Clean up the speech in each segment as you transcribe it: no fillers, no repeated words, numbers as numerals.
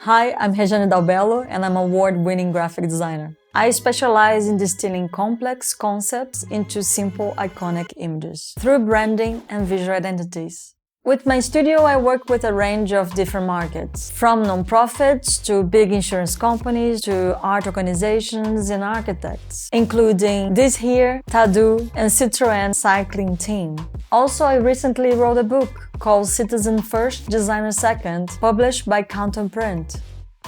Hi, I'm Rejane Dal Bello and I'm an award-winning graphic designer. I specialize in distilling complex concepts into simple, iconic images through branding and visual identities. With my studio, I work with a range of different markets, from nonprofits to big insurance companies to art organizations and architects, including this here, Tadu, and Citroën cycling team. Also, I recently wrote a book called Citizen First, Designer Second, published by Canton Print.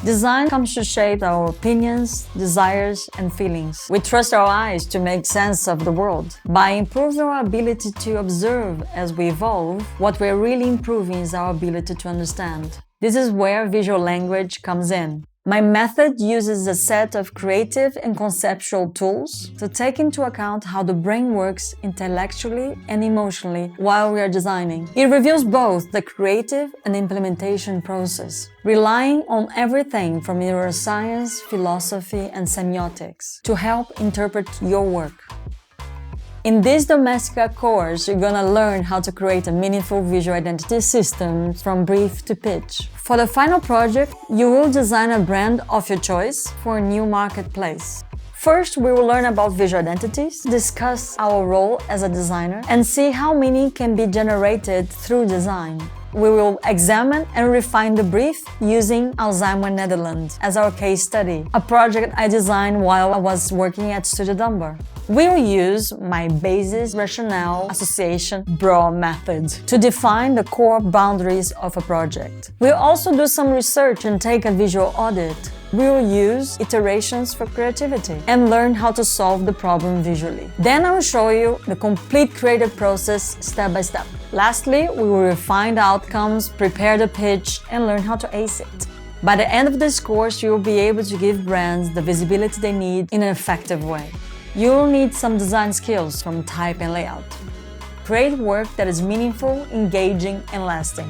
Design comes to shape our opinions, desires, and feelings. We trust our eyes to make sense of the world. By improving our ability to observe as we evolve, what we're really improving is our ability to understand. This is where visual language comes in. My method uses a set of creative and conceptual tools to take into account how the brain works intellectually and emotionally while we are designing. It reveals both the creative and implementation process, relying on everything from neuroscience, philosophy, and semiotics to help interpret your work. In this Domestika course, you're gonna learn how to create a meaningful visual identity system from brief to pitch. For the final project, you will design a brand of your choice for a new marketplace. First, we will learn about visual identities, discuss our role as a designer, and see how meaning can be generated through design. We will examine and refine the brief using Alzheimer Netherlands as our case study, a project I designed while I was working at Studio Dumbar. We will use my basis rationale association BRAW method to define the core boundaries of a project. We'll also do some research and take a visual audit. We will use iterations for creativity and learn how to solve the problem visually. Then I will show you the complete creative process step by step. Lastly, we will refine the outcomes, prepare the pitch, and learn how to ace it. By the end of this course, you will be able to give brands the visibility they need in an effective way. You will need some design skills from type and layout. Create work that is meaningful, engaging, and lasting.